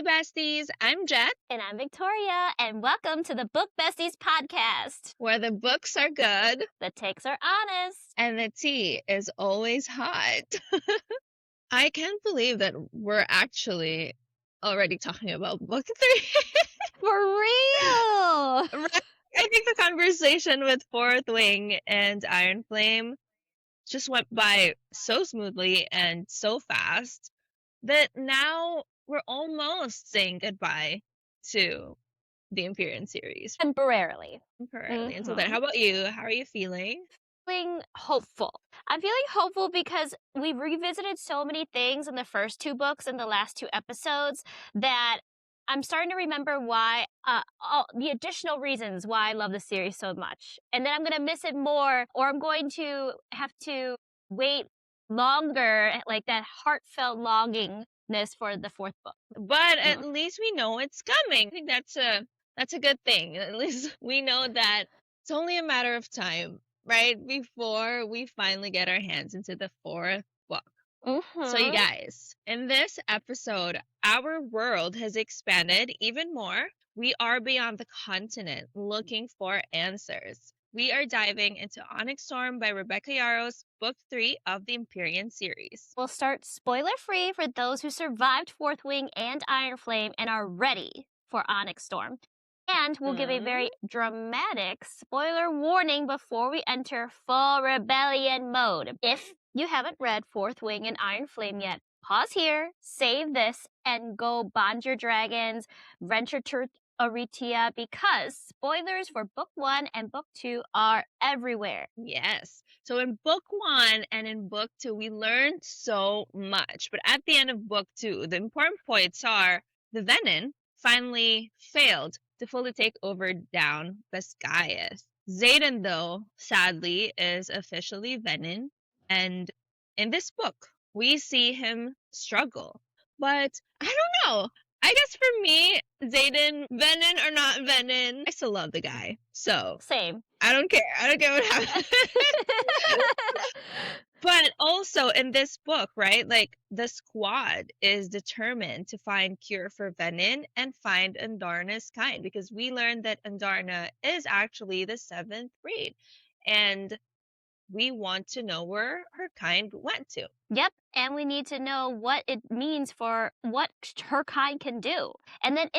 Hey besties, I'm Jet, And I'm Victoria, and welcome to the Book Besteas Podcast, where the books are good the takes are honest. and the tea is always hot. I can't believe that we're actually already talking about book 3. For real! Right? I think the conversation with Fourth Wing and Iron Flame just went by so smoothly and so fast that now we're almost saying goodbye to the Empyrean series. Temporarily. Temporarily. Until then, how about you? How are you feeling? Feeling hopeful. I'm feeling hopeful because we've revisited so many things in the first 2 books and the last 2 episodes that I'm starting to remember why, all the additional reasons why I love the series so much. And then I'm going to miss it more, or I'm going to have to wait longer, like that heartfelt longingness for the 4th book. But at least we know it's coming. I think that's a good thing. At least we know that it's only a matter of time, right? Before we finally get our hands into the 4th book. So you guys, in this episode, our world has expanded even more. We are beyond the continent looking for answers. We are diving into Onyx Storm by Rebecca Yarros, Book 3 of the Empyrean series. We'll start spoiler-free for those who survived Fourth Wing and Iron Flame and are ready for Onyx Storm. And we'll give a very dramatic spoiler warning before we enter full rebellion mode. If you haven't read Fourth Wing and Iron Flame yet, pause here, save this, and go bond your dragons, venture to Aritia, because spoilers for Book 1 and Book 2 are everywhere. Yes. So in Book 1 and in Book 2, we learned so much. But at the end of Book 2, the important points are the Venin finally failed to fully take over down Besteas. Xaden, though, sadly, is officially Venin. And in this book, we see him struggle. But I don't know. I guess for me, Xaden, Venin or not Venin, I still love the guy. So Same. I don't care. I don't care what happens. But also in this book, right, like the squad is determined to find cure for Venin and find Andarna's kind, because we learned that Andarna is actually the 7th breed. And we want to know where her kind went to. Yep, and we need to know what it means for what her kind can do. And then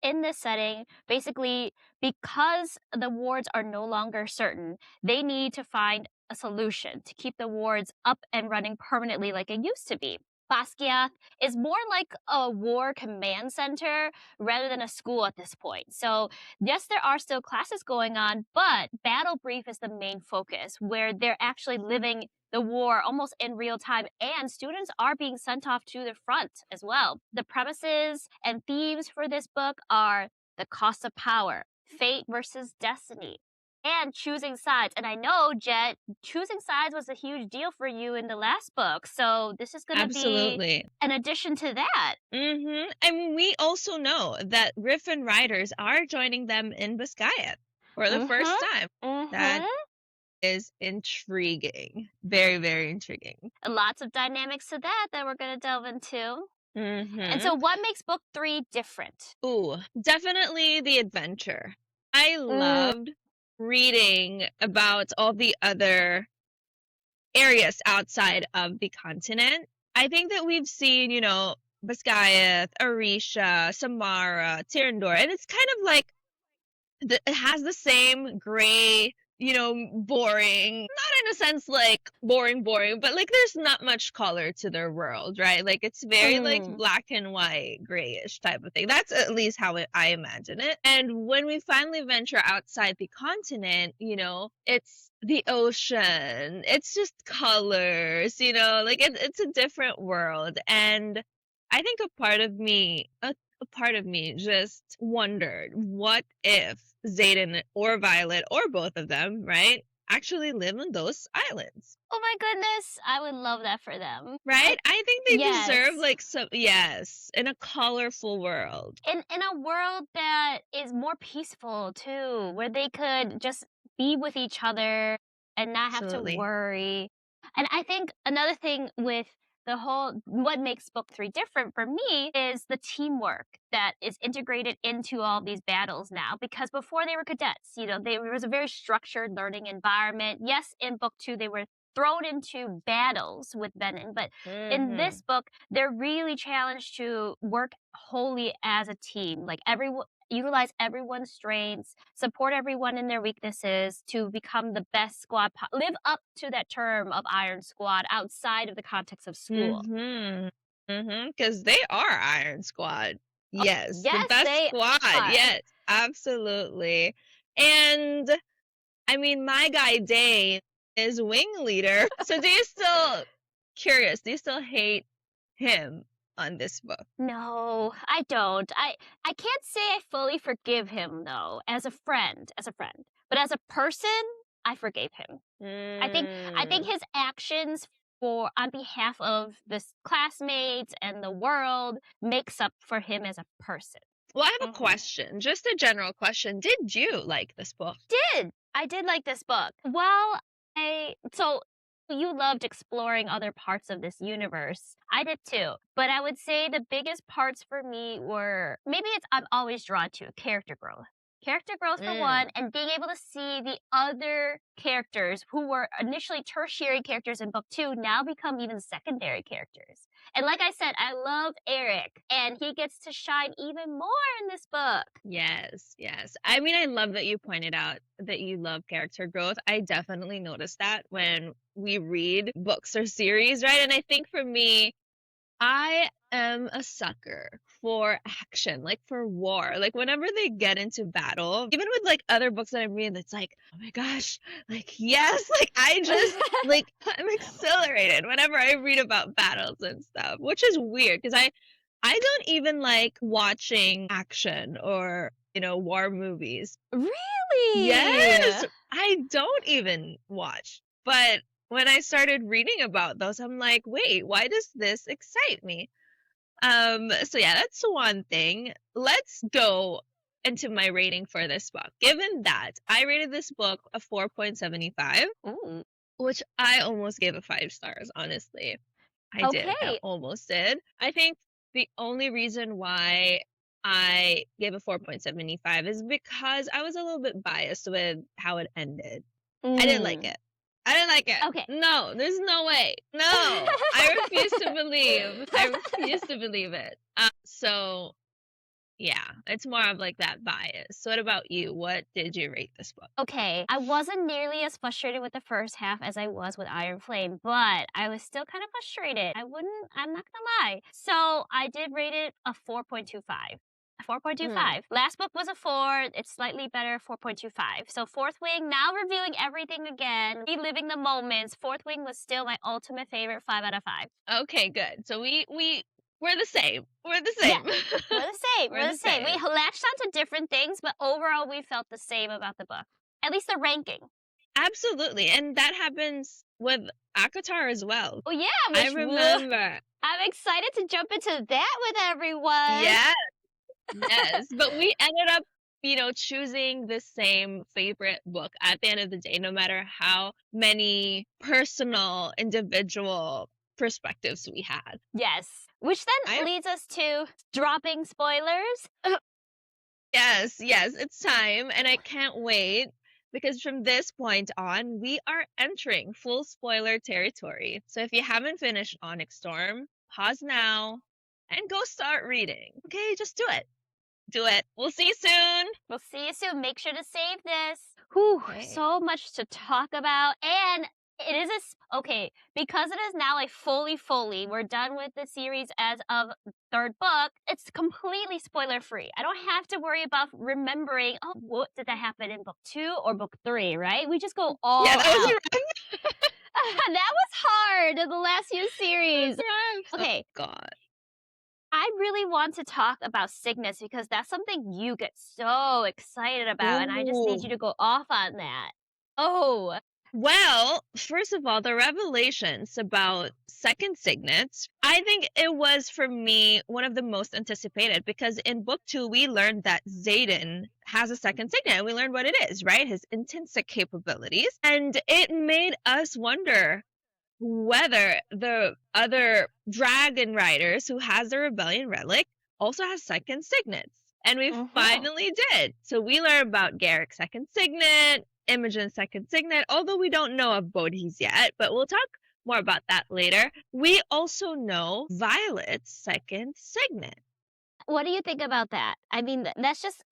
in this setting, basically, because the wards are no longer certain, they need to find a solution to keep the wards up and running permanently like it used to be. Basquiat is more like a war command center rather than a school at this point. So yes, there are still classes going on, but Battle Brief is the main focus, where they're actually living the war almost in real time, and students are being sent off to the front as well. The premises and themes for this book are the cost of power, fate versus destiny, and choosing sides. And I know, Jet, choosing sides was a huge deal for you in the last book. So this is going to be an addition to that. I mean, we also know that Griffin riders are joining them in Besteas for the first time. That is intriguing. Very, very intriguing. And lots of dynamics to that we're going to delve into. And so what makes Book 3 different? Ooh, definitely the adventure. I loved reading about all the other areas outside of the continent. I think that we've seen, Besteas, Arisha, Samara, Tirandor, and it's kind of like it has the same gray, boring, not in a sense like boring, but like there's not much color to their world, right? Like it's very like black and white, grayish type of thing. That's at least how I imagine it. And when we finally venture outside the continent, it's the ocean. It's just colors, like it's a different world. And I think a part of me just wondered, what if Xaden or Violet or both of them, right, actually live on those islands? Oh my goodness, I would love that for them. Right? I think they deserve like in a colorful world. In a world that is more peaceful too, where they could just be with each other and not have to worry. And I think another thing with what makes book 3 different for me is the teamwork that is integrated into all these battles now, because before they were cadets, there was a very structured learning environment. Yes, in book 2 they were thrown into battles with Venin, but in this book they're really challenged to work wholly as a team, like utilize everyone's strengths, support everyone in their weaknesses to become the best squad, live up to that term of Iron Squad outside of the context of school. Because they are Iron Squad. Yes, the Yes, best they squad. are. Yes, absolutely. And I mean, my guy Dane is wing leader. So do you still hate him on this book? No, I don't. I can't say I fully forgive him though, as a friend. But as a person, I forgave him. I think his actions on behalf of the classmates and the world makes up for him as a person. Well, I have a question, just a general question. Did you like this book? I did like this book. Well, so you loved exploring other parts of this universe. I did too. But I would say the biggest parts for me were, I'm always drawn to character growth. Character growth for one, and being able to see the other characters who were initially tertiary characters in book 2 now become even secondary characters. And like I said, I love Eric, and he gets to shine even more in this book. Yes. I mean, I love that you pointed out that you love character growth. I definitely notice that when we read books or series, right? And I think for me, I am a sucker for action, like for war. Like whenever they get into battle, even with like other books that I'm reading, it's like, oh my gosh, like yes, like I just like I'm exhilarated whenever I read about battles and stuff, which is weird because I don't even like watching action or war movies. Really? Yes, I don't even watch. But when I started reading about those, I'm like, wait, why does this excite me? So yeah, that's one thing. Let's go into my rating for this book. Given that I rated this book a 4.75, which I almost gave a 5 stars, honestly. I almost did. I think the only reason why I gave a 4.75 is because I was a little bit biased with how it ended. I didn't like it. Okay. No, there's no way. No, I refuse to believe it. So yeah, it's more of like that bias. So what about you? What did you rate this book? Okay, I wasn't nearly as frustrated with the first half as I was with Iron Flame, but I was still kind of frustrated. I'm not gonna lie. So I did rate it a 4.25. 4.25. Last book was a 4. It's slightly better, 4.25. So Fourth Wing, now reviewing everything again, reliving the moments. Fourth Wing was still my ultimate favorite, 5 out of 5. Okay, good. So we're the same. We're the Yeah, same. we're the same. We latched onto different things, but overall we felt the same about the book. At least the ranking. Absolutely. And that happens with ACOTAR as well. Oh yeah, I remember. I'm excited to jump into that with everyone. Yes, but we ended up, choosing the same favorite book at the end of the day, no matter how many personal, individual perspectives we had. Yes, which then leads us to dropping spoilers. Yes, it's time, and I can't wait. Because from this point on, we are entering full spoiler territory. So if you haven't finished Onyx Storm, pause now and go start reading. Okay, just do it. We'll see you soon. Make sure to save this. Whew, okay. So much to talk about. And it is because it is now like fully, we're done with the series as of third book. It's completely spoiler free. I don't have to worry about remembering, what did that happen in book 2 or book 3, right? We just go all out. That was hard in the last few series. Okay. Oh, God. I really want to talk about Cygnus because that's something you get so excited about, and I just need you to go off on that. Oh. Well, first of all, the revelations about second Cygnus, I think it was, for me, one of the most anticipated, because in book 2, we learned that Xaden has a second Cygnus, and we learned what it is, right? His intrinsic capabilities. And it made us wonder, whether the other dragon riders who has the rebellion relic also has second signets. And we finally did. So we learned about Garrick's second signet, Imogen's second signet, although we don't know of Bodhi's yet, but we'll talk more about that later. We also know Violet's second signet. What do you think about that? I mean, that's just,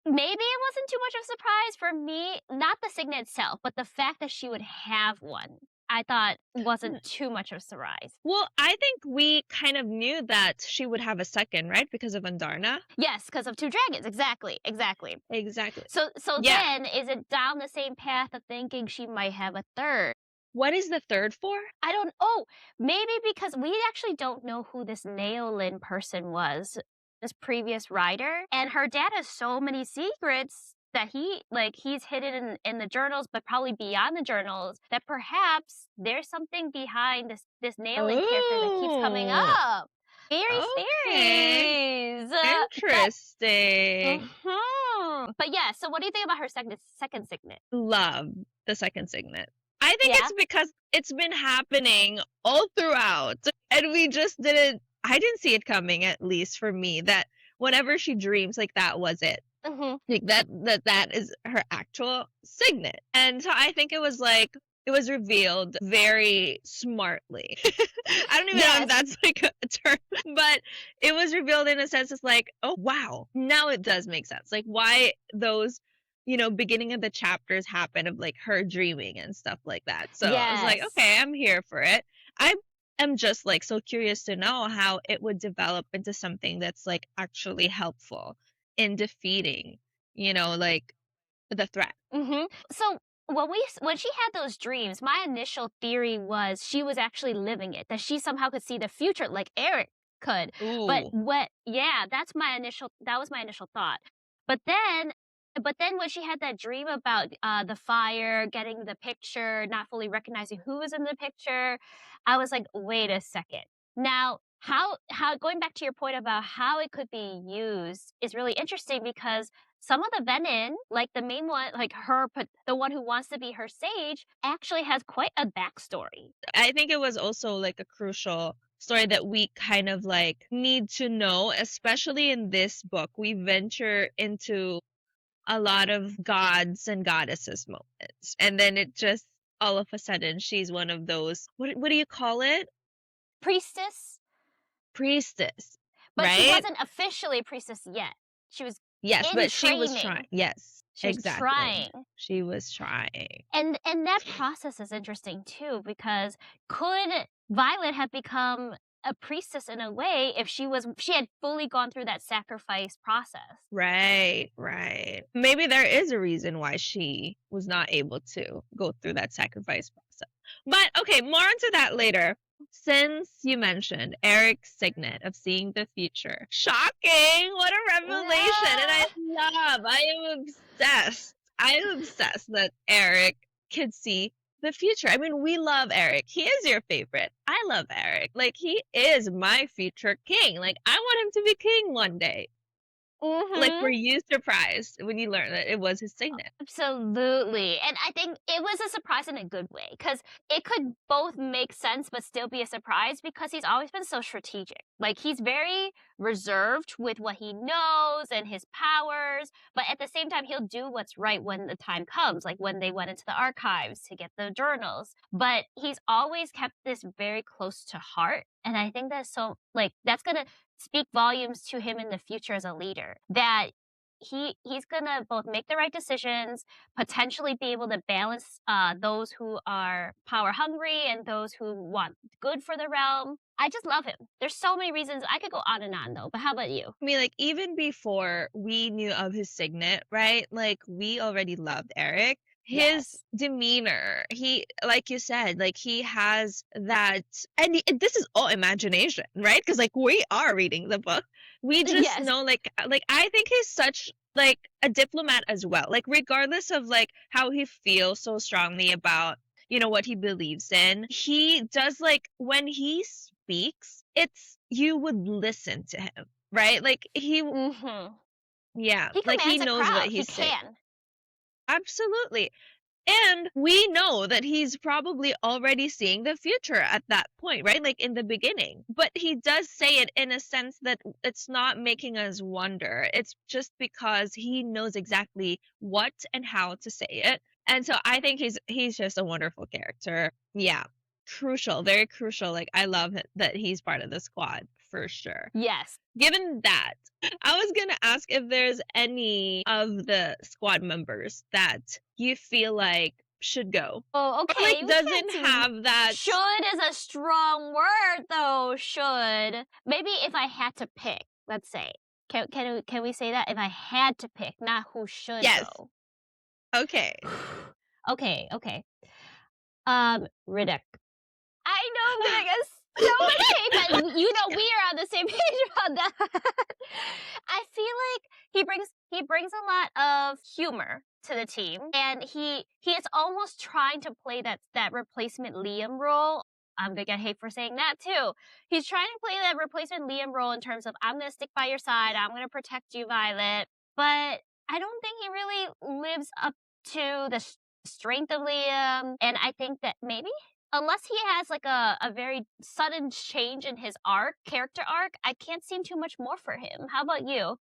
maybe it wasn't too much of a surprise for me. Not the signet itself, but the fact that she would have one, I thought wasn't too much of a surprise. Well, I think we kind of knew that she would have a second, right? Because of Andarna. Yes, because of two dragons. Exactly. So Yeah. then, is it down the same path of thinking she might have a third? What is the third for? I don't. Oh, maybe because we actually don't know who this Naolin person was, this previous rider, and her dad has so many secrets that he's hidden in the journals, but probably beyond the journals, that perhaps there's something behind this Naolin character that keeps coming up. Theories. Interesting. But yeah, so what do you think about her second signet? Love the second signet. I think it's because it's been happening all throughout, and we just didn't. I didn't see it coming, at least for me, that whenever she dreams, like, that was it. Like that is her actual signet. And so I think it was revealed very smartly. I don't even know if that's like a term, but it was revealed in a sense. It's like, oh wow, now it does make sense. Like why those, beginning of the chapters happen of like her dreaming and stuff like that. So I was like, okay, I'm here for it. I am just like so curious to know how it would develop into something that's like actually helpful in defeating, like the threat. So when she had those dreams, my initial theory was she was actually living it, that she somehow could see the future like Eric could. Ooh. But that was my initial thought. But then when she had that dream about the fire, getting the picture, not fully recognizing who was in the picture, I was like, wait a second. Now, how going back to your point about how it could be used is really interesting, because some of the Venin, like the main one, like the one who wants to be her sage, actually has quite a backstory. I think it was also like a crucial story that we kind of like need to know, especially in this book. We venture into a lot of gods and goddesses moments, and then it just all of a sudden she's one of those, what do you call it? Priestess, but right? She wasn't officially a priestess yet. She was but she was trying. Yes, she was exactly. trying. She was trying. And that process is interesting too, because could Violet have become a priestess in a way if she had fully gone through that sacrifice process? Right. Maybe there is a reason why she was not able to go through that sacrifice process. But okay, more into that later. Since you mentioned Eric's signet of seeing the future, shocking! What a revelation! And I am obsessed that Eric could see the future. I mean, we love Eric. He is your favorite. I love Eric. Like, he is my future king. Like, I want him to be king one day. Like, were you surprised when you learned that it was his signet? Absolutely. And I think it was a surprise in a good way, because it could both make sense but still be a surprise, because he's always been so strategic. Like, he's very reserved with what he knows and his powers, but at the same time, he'll do what's right when the time comes, like when they went into the archives to get the journals. But he's always kept this very close to heart. And I think that's so, like, that's going to speak volumes to him in the future as a leader, that he's gonna both make the right decisions, potentially be able to balance those who are power hungry and those who want good for the realm. I just love him. There's so many reasons. I could go on and on though, but how about you? I mean, like, even before we knew of his signet, right? Like, we already loved Eric. His demeanor, he, like you said, like, he has that, and this is all imagination, right? Because like, we are reading the book, we just know, like I think he's such like a diplomat as well, like, regardless of like how he feels so strongly about, what he believes in, he does, like, when he speaks, it's, you would listen to him, right? Like, he he like, he knows what he's saying. Absolutely. And we know that he's probably already seeing the future at that point, right? Like in the beginning. But he does say it in a sense that it's not making us wonder. It's just because he knows exactly what and how to say it. And so I think he's just a wonderful character. Yeah. Crucial, very crucial. Like I love that he's part of the squad for sure. Yes. Given that, I was gonna ask if there's any of the squad members that you feel like should go. Oh, Or okay. like doesn't have that. Should is a strong word, though. Should. Maybe if I had to pick, let's say. Can we say that? If I had to pick, not who should Yes. go. Okay. Okay. Riddick. I know I'm gonna get so much hate, but we are on the same page about that. I feel like he brings a lot of humor to the team, and he is almost trying to play that replacement Liam role. I'm gonna get hate for saying that too. He's trying to play that replacement Liam role in terms of I'm gonna stick by your side, I'm gonna protect you, Violet. But I don't think he really lives up to the strength of Liam, and I think that maybe unless he has like a very sudden change in his character arc, I can't see too much more for him. How about you?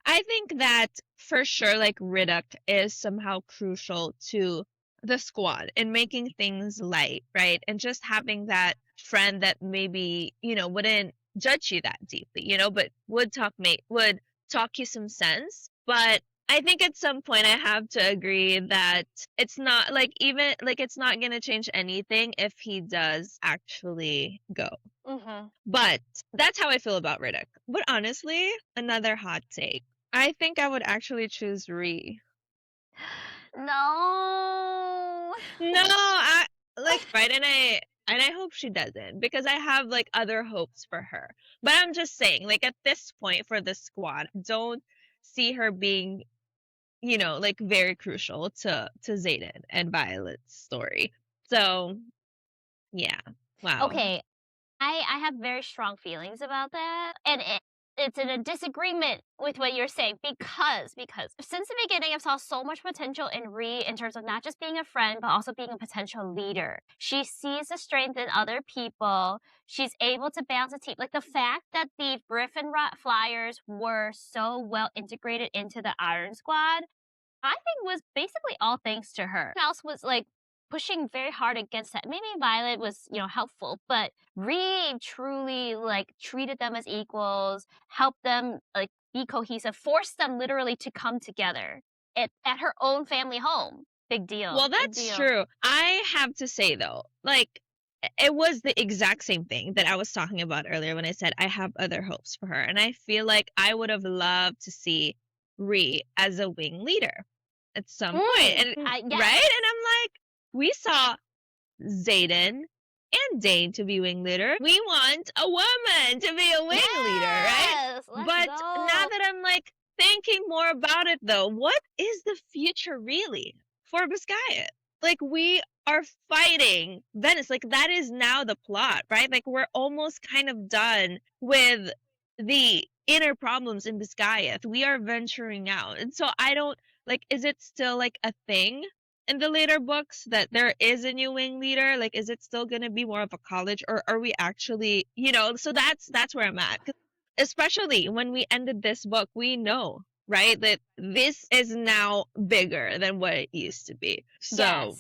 I think that for sure, like Riddick is somehow crucial to the squad in making things light, right? And just having that friend that maybe, wouldn't judge you that deeply, but would talk you some sense. But I think at some point I have to agree that it's not like it's not going to change anything if he does actually go. Mm-hmm. But that's how I feel about Riddick. But honestly, another hot take. I think I would actually choose Ree. No. No, right, and I hope she doesn't because I have like other hopes for her. But I'm just saying, like at this point for the squad, don't see her being, like very crucial to Xaden and Violet's story. So, yeah. Wow. Okay, I have very strong feelings about that, and it's in a disagreement with what you're saying because since the beginning I saw so much potential in Ree in terms of not just being a friend but also being a potential leader. She sees the strength in other people. She's able to balance a team. Like the fact that the Griffin Flyers were so well integrated into the Iron Squad, I think was basically all thanks to her. Everyone else was like pushing very hard against that. Maybe Violet was, helpful, but Ree truly like treated them as equals, helped them like be cohesive, forced them literally to come together at her own family home. Big deal. Well, that's true. I have to say though, like it was the exact same thing that I was talking about earlier when I said I have other hopes for her. And I feel like I would have loved to see Ree as a wing leader at some point. And right? And I'm like, we saw Xaden and Dane to be wing leader. We want a woman to be a wing leader, right? But now that I'm like thinking more about it though, what is the future really for Biscayet? Like we are fighting Venice. Like that is now the plot, right? Like we're almost kind of done with the inner problems in Biscayet. We are venturing out. And so I don't like, is it still like a thing in the later books that there is a new wing leader? Like, is it still going to be more of a college, or are we actually, so that's where I'm at. Especially when we ended this book, we know, right, that this is now bigger than what it used to be. So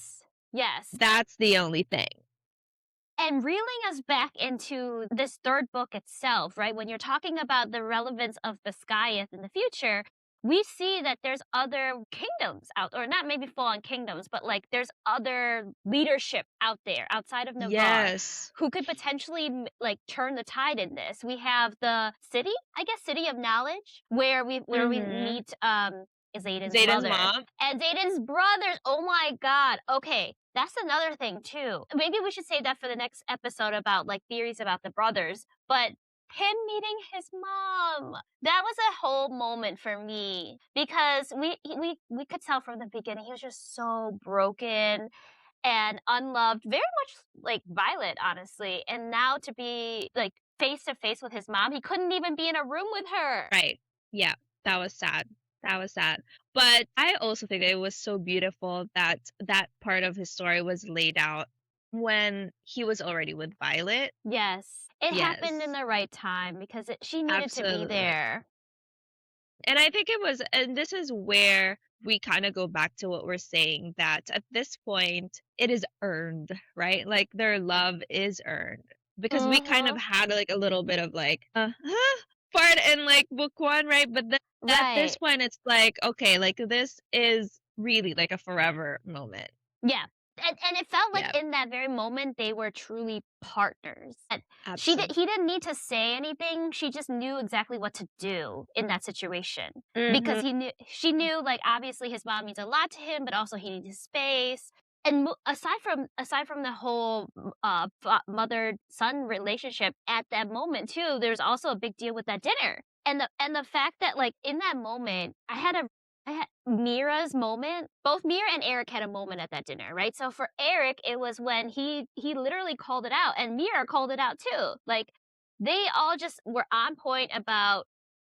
yes, that's the only thing. And reeling us back into this third book itself, right? When you're talking about the relevance of Biscayet in the future, we see that there's other kingdoms out, or not maybe full-on kingdoms, but like there's other leadership out there outside of Navarre who could potentially like turn the tide in this. We have the city, I guess, City of Knowledge, where we meet Xaden's mom and Xaden's brothers. Oh my God. Okay. That's another thing too. Maybe we should save that for the next episode about like theories about the brothers, but him meeting his mom, that was a whole moment for me because we could tell from the beginning he was just so broken and unloved, very much like Violet, honestly. And now to be like face to face with his mom, he couldn't even be in a room with her. Right. Yeah. That was sad. But I also think that it was so beautiful that that part of his story was laid out when he was already with Violet. Yes. It happened in Yes, the right time because she needed to be absolutely. there. And I think it was, and this is where we kind of go back to what we're saying, that at this point, it is earned, right? Like their love is earned. Because we kind of Mm-hmm. had like a little bit of like, part in like book one, right? But then at this Right. point, it's like, okay, like this is really like a forever moment. Yeah. And it felt like Yeah, in that very moment they were truly partners. And absolutely. he didn't need to say anything. She just knew exactly what to do in that situation. Because Mm-hmm. she knew like obviously his mom means a lot to him, but also he needs his space. And aside from the whole mother son relationship at that moment too, there's also a big deal with that dinner. And the fact that like in that moment I had Mira's moment. Both Mira and Eric had a moment at that dinner, right? So for Eric, it was when he literally called it out, and Mira called it out too. Like they all just were on point about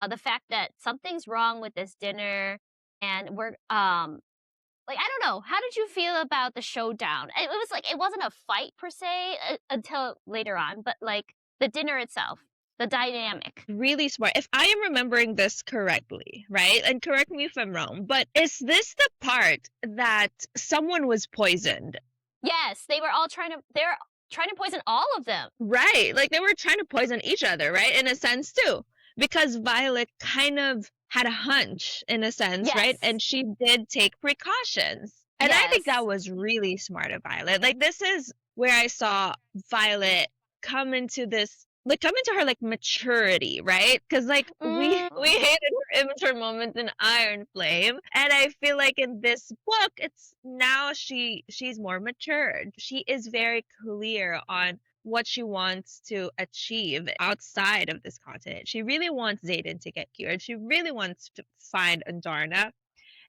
the fact that something's wrong with this dinner, and we're like I don't know. How did you feel about the showdown? It was like it wasn't a fight per se until later on, but like the dinner itself, the dynamic. Really smart. If I am remembering this correctly, right? And correct me if I'm wrong, but is this the part that someone was poisoned? Yes, they're trying to poison all of them. Right. Like they were trying to poison each other, right? In a sense, too. Because Violet kind of had a hunch, in a sense, right? Yes. And she did take precautions. And I think that Yes. was really smart of Violet. Like, this is where I saw Violet come into this, like, come into her, like, maturity, right? Because, like, we hated her immature moments in Iron Flame. And I feel like in this book, it's now she's more matured. She is very clear on what she wants to achieve outside of this continent. She really wants Xaden to get cured. She really wants to find Andarna.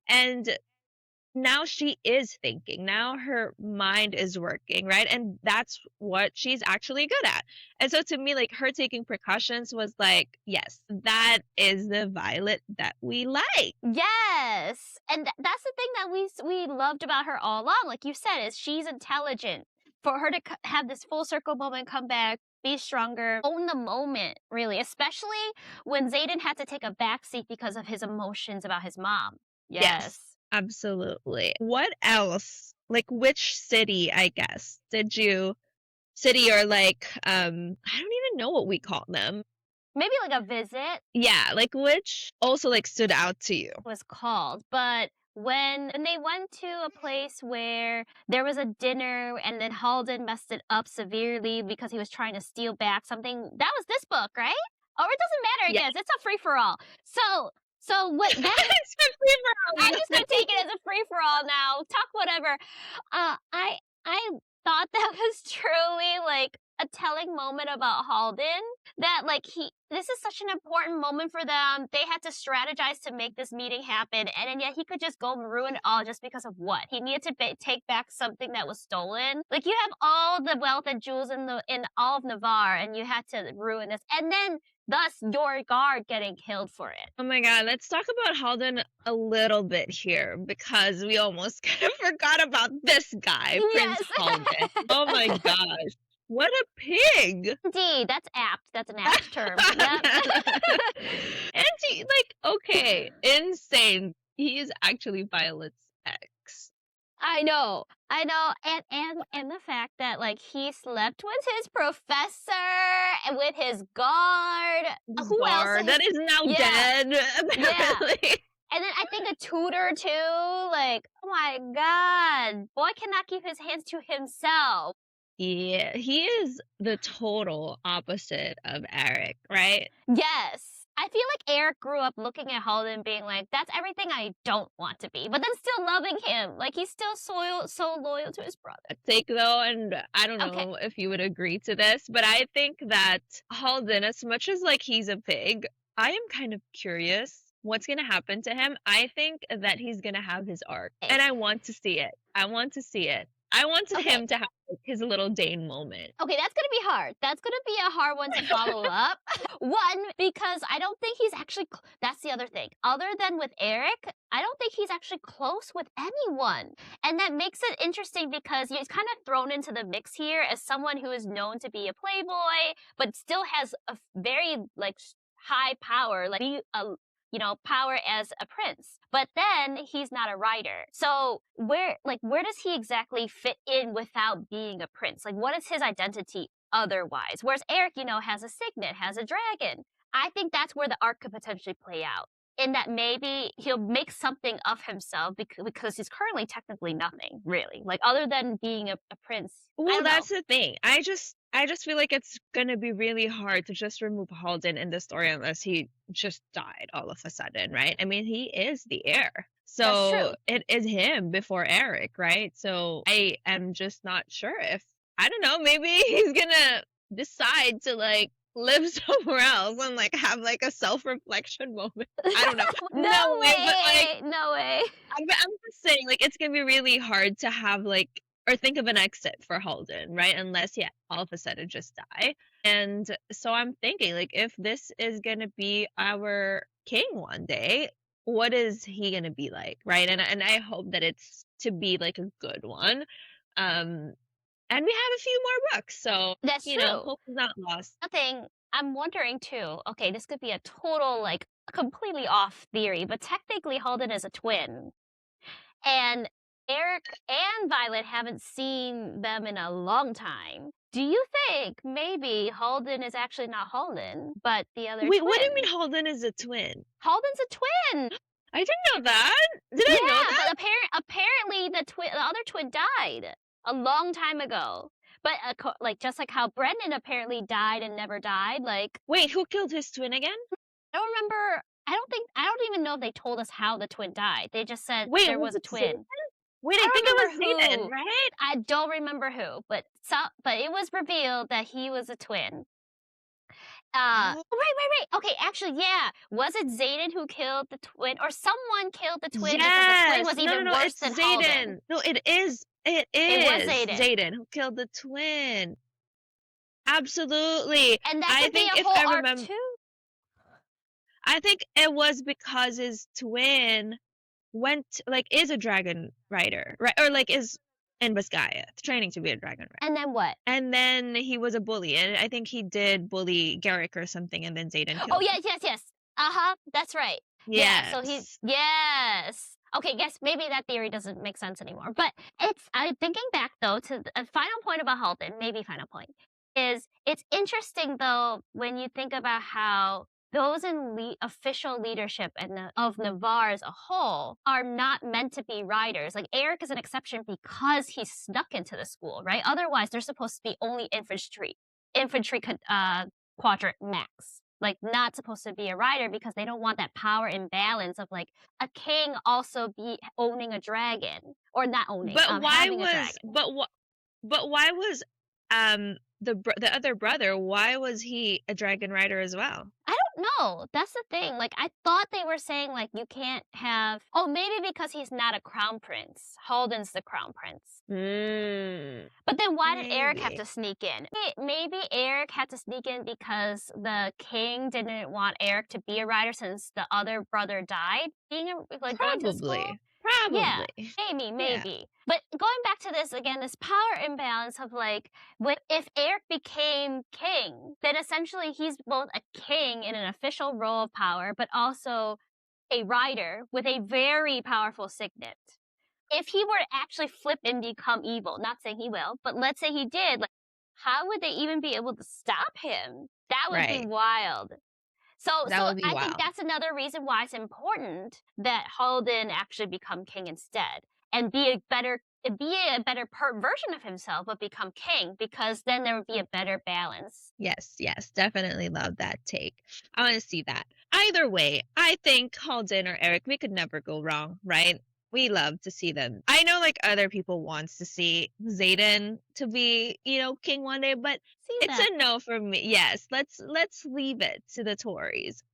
And now she is thinking. Now her mind is working, right? And that's what she's actually good at. And so to me, like her taking precautions was like, yes, that is the Violet that we like. Yes. And that's the thing that we loved about her all along. Like you said, is she's intelligent. For her to have this full circle moment, come back, be stronger, own the moment, really, especially when Xaden had to take a backseat because of his emotions about his mom. Yes. Absolutely. What else? Like which city, I guess, city or like I don't even know what we call them. Maybe like a visit Yeah, like which also like stood out to you. was called, but when they went to a place where there was a dinner and then Halden messed it up severely because he was trying to steal back something, that was this book, right? Or it doesn't matter, I Yeah. guess. It's a free for all. So what that It's a free for all. I'm just gonna take it as a free for all now. Talk whatever. I thought that was truly like a telling moment about Halden. That like this is such an important moment for them. They had to strategize to make this meeting happen, and yet he could just go and ruin it all just because of what he needed to take back something that was stolen. Like you have all the wealth and jewels in all of Navarre, and you had to ruin this, and then thus your guard getting killed for it. Oh my god, let's talk about Halden a little bit here because we almost kind of forgot about this guy, Prince Yes. Halden. Oh my gosh. What a pig! Indeed, that's apt. That's an apt term. Yep. And he, like, okay, insane. He is actually Violet's ex. I know, and the fact that like he slept with his professor and with his guard. Who Czar, else? that is now Yeah. dead, apparently. And then I think a tutor too. Like, oh my god, boy cannot keep his hands to himself. Yeah, he is the total opposite of Eric, right? Yes. I feel like Eric grew up looking at Halden being like, that's everything I don't want to be, but then still loving him. Like, he's still so loyal to his brother. Take though, and I don't know if you would agree to this, but I think that Halden, as much as like he's a pig, I am kind of curious what's gonna happen to him. I think that he's gonna have his arc, and I want to see it. I want to see it. I want Okay. him to have like, his little Dane moment. Okay, that's gonna be hard. That's gonna be a hard one to follow up. One, because I don't think he's actually. That's the other thing. Other than with Eric, I don't think he's actually close with anyone, and that makes it interesting because he's kind of thrown into the mix here as someone who is known to be a playboy, but still has a very like high power, like be a power as a prince. But then he's not a writer. So where does he exactly fit in without being a prince? Like what is his identity otherwise? Whereas Eric, has a signet, has a dragon. I think that's where the arc could potentially play out. In that maybe he'll make something of himself because he's currently technically nothing, really. Like other than being a prince. Well, that's the thing. I just feel like it's gonna be really hard to just remove Halden in the story unless he just died all of a sudden, right? I mean, he is the heir. So it is him before Eric, right? So I am just not sure if, I don't know, maybe he's gonna decide to like live somewhere else and like have like a self-reflection moment. I don't know. No way. But, like, no way. I'm just saying, like, it's gonna be really hard to have like or think of an exit for Halden, right? Unless all of a sudden just die. And so I'm thinking, like, if this is gonna be our king one day, what is he gonna be like, right? And I hope that it's to be like a good one. And we have a few more books, so that's true. Hope is not lost. Nothing. I'm wondering too. Okay, this could be a total like completely off theory, but technically Halden is a twin, and Eric and Violet haven't seen them in a long time. Do you think maybe Halden is actually not Halden, but the other Wait, twin? what do you mean Halden is a twin? Halden's a twin! I didn't know that. Did I know that? But apparently the other twin died a long time ago. But just like how Brendan apparently died and never died, like... Wait, who killed his twin again? I don't remember. I don't even know if they told us how the twin died. They just said there was a twin. Zayden? Wait, I think it was Zayden, right? I don't remember who, but it was revealed that he was a twin. Right. Okay, actually, yeah. Was it Zayden who killed the twin, or someone killed the twin because the twin was even worse than Halden? No, it is. It was Zayden who killed the twin. Absolutely. And that could be a whole arc too. I think it was because his twin is a dragon rider, right? Or like is in Biscaya, training to be a dragon rider. And then what? And then he was a bully, and I think he did bully Garrick or something, and then Zayden killed him. Yes. That's right. Yes. Yeah, so yes. Okay, yes, maybe that theory doesn't make sense anymore. But I'm thinking back though to a final point about Halden, maybe final point, is it's interesting though when you think about how those in official leadership of Navarre as a whole are not meant to be riders. Like Eric is an exception because he snuck into the school, right? Otherwise, they're supposed to be only infantry quadrant max. Like not supposed to be a rider because they don't want that power imbalance of like a king also be owning a dragon or not owning. But why was the other brother, why was he a dragon rider as well? I don't know. That's the thing. Like, I thought they were saying, like, you can't have... Oh, maybe because he's not a crown prince. Halden's the crown prince. But then why did Eric have to sneak in? Maybe Eric had to sneak in because the king didn't want Eric to be a rider since the other brother died. Going to school. Probably. Yeah, maybe. Yeah. But going back to this again, this power imbalance of like, if Eric became king, then essentially he's both a king in an official role of power, but also a rider with a very powerful signet. If he were to actually flip and become evil, not saying he will, but let's say he did, like, how would they even be able to stop him? That would be wild. So I think that's another reason why it's important that Halden actually become king instead and be a better version of himself, but become king, because then there would be a better balance. Yes, definitely love that take. I want to see that. Either way, I think Halden or Eric, we could never go wrong, right? We love to see them. I know like other people wants to see Zayden to be, king one day, but it's a no for me. Yes, let's leave it to the Tories.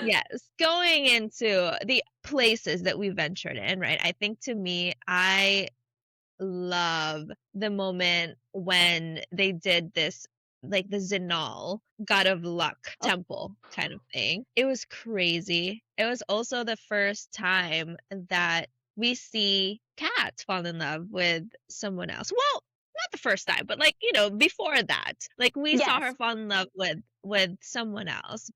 Yes, going into the places that we ventured in, right? I think to me, I love the moment when they did this, like the Zinal God of Luck temple kind of thing. It was crazy. It was also the first time that we see Kat fall in love with someone else. Well, not the first time, but like, before that. Like we saw her Yes. fall in love with someone else.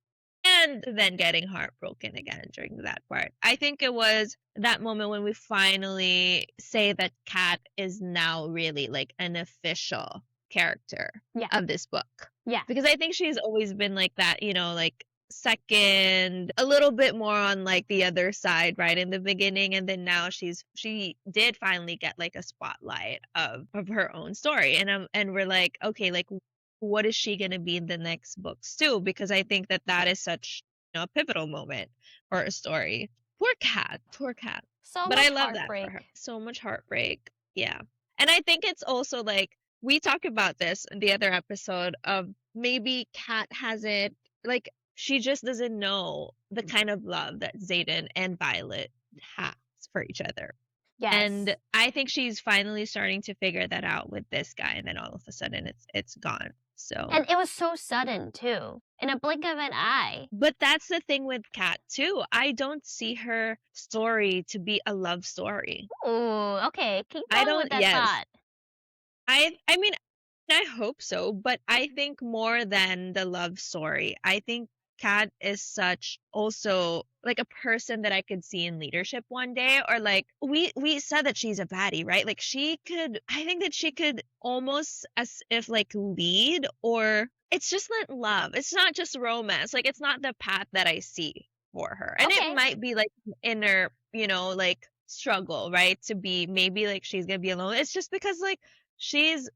And then getting heartbroken again during that part. I think it was that moment when we finally say that Kat is now really like an official character Yeah. of this book. Yeah. Because I think she's always been like that, like second, a little bit more on like the other side, right, in the beginning, and then now she did finally get like a spotlight of her own story, and we're like, okay, like what is she going to be in the next books too? Because I think that is such a pivotal moment for a story. Poor Kat. So But much I love that for heartbreak. her. So much heartbreak. Yeah. And I think it's also like we talk about this in the other episode of maybe Kat hasn't, like, she just doesn't know the kind of love that Xaden and Violet has for each other. Yes. And I think she's finally starting to figure that out with this guy, and then all of a sudden it's gone. So, and it was so sudden too, in a blink of an eye. but that's the thing with Kat too. I don't see her story to be a love story. Ooh, okay. Keep I going with don't. that Yes, thought. I mean, I hope so, but I think more than the love story, I think Kat is such also like a person that I could see in leadership one day, or like we said that she's a baddie, right? Like I think that she could almost as if like lead, or it's just not love. It's not just romance. Like it's not the path that I see for her. And Okay. it might be like an inner, like struggle, right? To be maybe like she's gonna be alone. It's just because like she's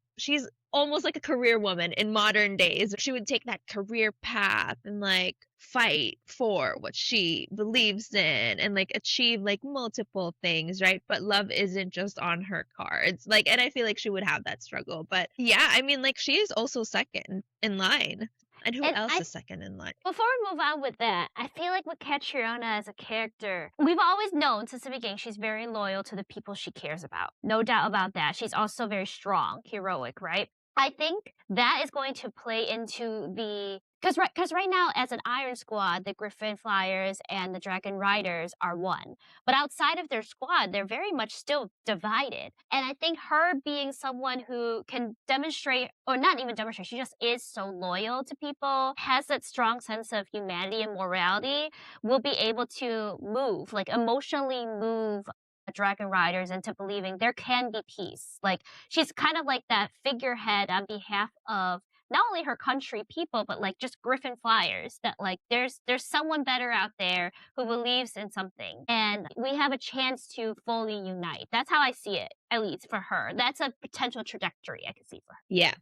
almost like a career woman in modern days. She would take that career path and like fight for what she believes in and like achieve like multiple things, right? But love isn't just on her cards. Like, and I feel like she would have that struggle. But yeah, I mean, like she is also second in line. And who else is second in line? Before we move on with that, I feel like with Catriona as a character, we've always known since the beginning she's very loyal to the people she cares about. No doubt about that. She's also very strong, heroic, right? I think that is going to play into the because right now as an Iron Squad, the Griffin Flyers and the Dragon Riders are one. But outside of their squad, they're very much still divided. And I think her being someone who can demonstrate, or not even demonstrate, she just is so loyal to people, has that strong sense of humanity and morality, will be able to move, like emotionally move Dragon Riders into believing there can be peace. Like she's kind of like that figurehead on behalf of not only her country people, but like just Griffin Flyers, that like there's someone better out there who believes in something, and we have a chance to fully unite. That's how I see it, at least for her. That's a potential trajectory I could see for her. Yeah,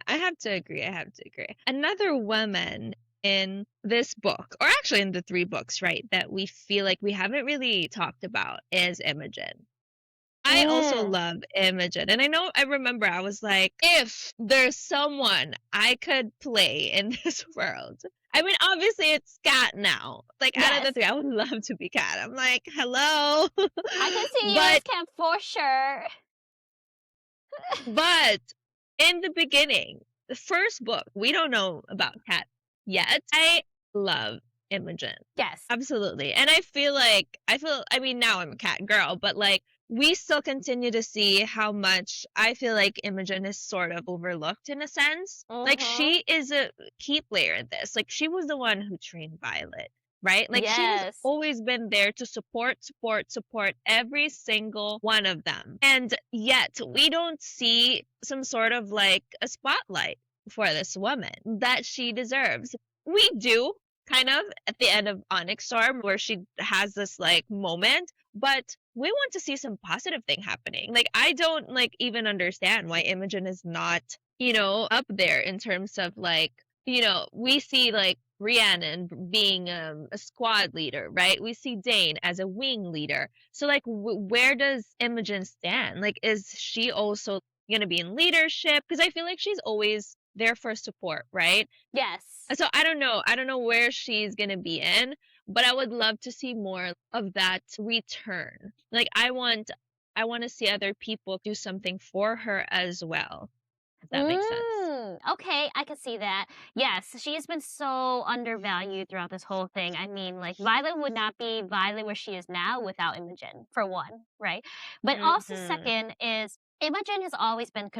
I have to agree. Another woman in this book, or actually in the 3 books, right, that we feel like we haven't really talked about is Imogen. I also love Imogen. And I remember I was like, if there's someone I could play in this world. I mean, obviously it's Kat now. Like out of the 3, I would love to be Kat. I'm like, hello. I can see you as Kat for sure. But in the beginning, the first book, we don't know about Kat yet. I love Imogen. Yes. Absolutely. And I mean, now I'm a Kat girl, but like, we still continue to see how much I feel like Imogen is sort of overlooked in a sense. Like she is a key player in this. Like she was the one who trained Violet, right? Like she has always been there to support every single one of them. And yet we don't see some sort of like a spotlight for this woman that she deserves. We do kind of at the end of Onyx Storm where she has this like moment, but we want to see some positive thing happening. Like I don't like even understand why Imogen is not, up there in terms of like, we see like Rhiannon being a squad leader, right? We see Dane as a wing leader. So like where does Imogen stand? Like is she also going to be in leadership? Because I feel like she's always there for support, right? Yes. So I don't know where she's gonna be in, but I would love to see more of that return. Like I want to see other people do something for her as well. If that makes sense. Okay, I can see that. Yes, she has been so undervalued throughout this whole thing. I mean, like Violet would not be Violet where she is now without Imogen, for one, right? But also, Mm-hmm. second is Imogen has always been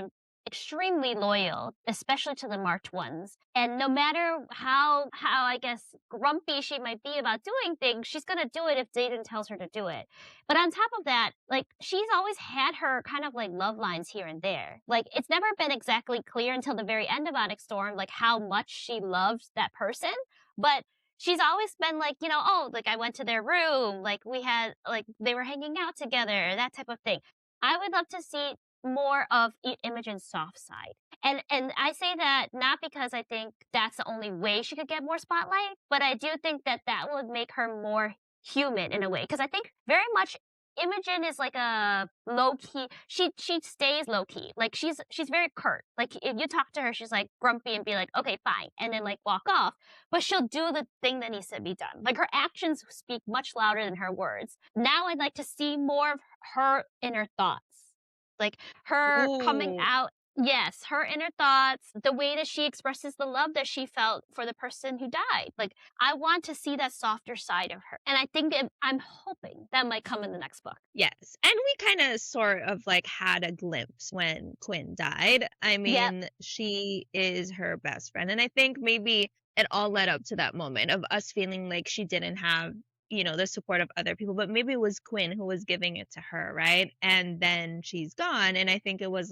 extremely loyal, especially to the marked ones. And no matter how I guess grumpy she might be about doing things, she's gonna do it if Zayden tells her to do it. But on top of that, like she's always had her kind of like love lines here and there. Like it's never been exactly clear until the very end of Onyx Storm, like how much she loves that person. But she's always been like, you know, oh, like I went to their room, like we had, like they were hanging out together, that type of thing. I would love to see more of Imogen's soft side. And I say that not because I think that's the only way she could get more spotlight, but I do think that that would make her more human in a way. Because I think very much Imogen is like a low key. She stays low key. Like she's very curt. Like if you talk to her, she's like grumpy and be like, okay, fine, and then like walk off. But she'll do the thing that needs to be done. Like her actions speak much louder than her words. Now I'd like to see more of her inner thoughts. Like her coming Ooh. out, yes, her inner thoughts, the way that she expresses the love that she felt for the person who died. Like I want to see that softer side of her. And I think I'm hoping that might come in the next book. Yes. And we kind of sort of like had a glimpse when Quinn died. I mean, she is her best friend. And I think maybe it all led up to that moment of us feeling like she didn't have, you know, the support of other people, but maybe it was Quinn who was giving it to her, right? And then she's gone. And I think it was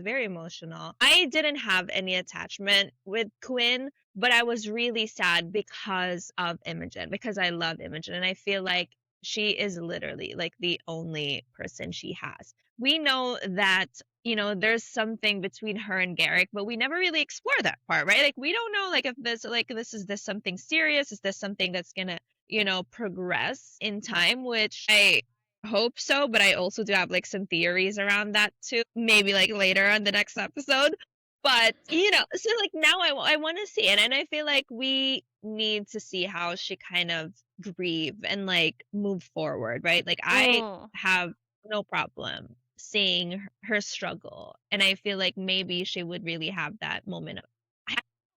very emotional. I didn't have any attachment with Quinn, but I was really sad because of Imogen, because I love Imogen. And I feel like she is literally like the only person she has. We know that, you know, there's something between her and Garrick, but we never really explore that part, right? Like we don't know like if this something serious? Is this something that's gonna, you know, progress in time, which I hope so, but I also do have like some theories around that too. Maybe like later on the next episode. But, you know, so like now I want to see it. And I feel like we need to see how she kind of grieve and like move forward, right? Like I have no problem seeing her struggle. And I feel like maybe she would really have that moment of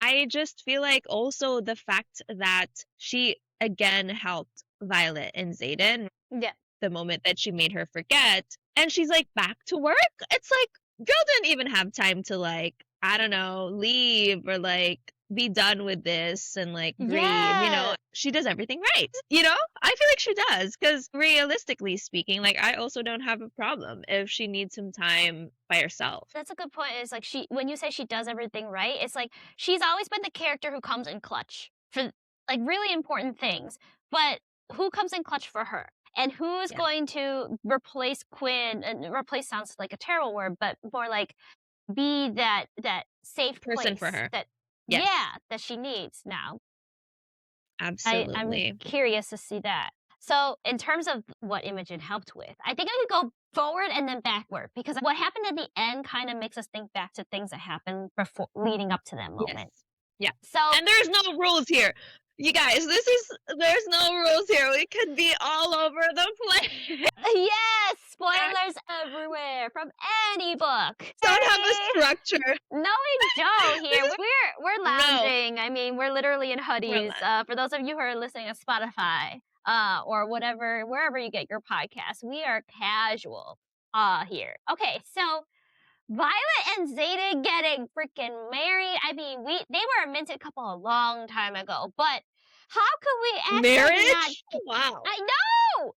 I just feel like also the fact that she again helped Violet and Zayden. Yeah. The moment that she made her forget, and she's like back to work. It's like girl didn't even have time to like, I don't know, leave or like be done with this and like grieve, you know. She does everything right, you know. I feel like she does, because realistically speaking, like I also don't have a problem if she needs some time by herself. That's a good point. Is like when you say she does everything right, it's like she's always been the character who comes in clutch for like really important things, but who comes in clutch for her? And who's going to replace Quinn? And replace sounds like a terrible word, but more like be that safe person place for her. That that she needs now. Absolutely. I'm curious to see that. So in terms of what Imogen helped with, I think I could go forward and then backward, because what happened at the end kind of makes us think back to things that happened before, leading up to that moment. Yeah. So and there's no rules here. You guys, there's no rules here. We could be all over the place. Yes, spoilers everywhere from any book. Don't have a structure. No, we don't here. We're lounging. No. I mean, we're literally in hoodies. For those of you who are listening on Spotify, or wherever you get your podcasts, we are casual here. Okay, so Violet and Zayden getting freaking married. I mean, they were a minted couple a long time ago, but how could we actually marriage? Wow. I know,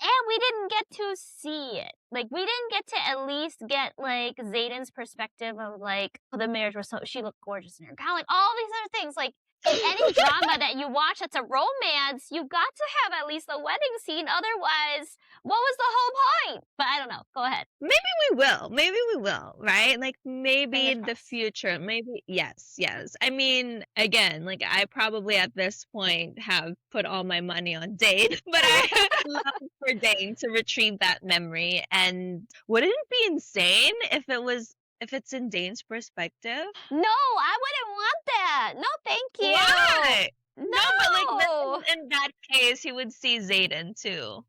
and we didn't get to see it. Like, we didn't get to at least get like Zayden's perspective of like the marriage was she looked gorgeous in her gown, like all these other things. Like in any drama that you watch that's a romance, you've got to have at least a wedding scene. Otherwise, what was the whole point? But I don't know. Go ahead. Maybe we will, right? Like maybe in the future, maybe. Yes. I mean, again, like I probably at this point have put all my money on Dane, but I love for Dane to retrieve that memory. And wouldn't it be insane if if it's in Dane's perspective. No, I wouldn't want that. No, thank you. Why? No, but like No. then in that case, he would see Xaden too,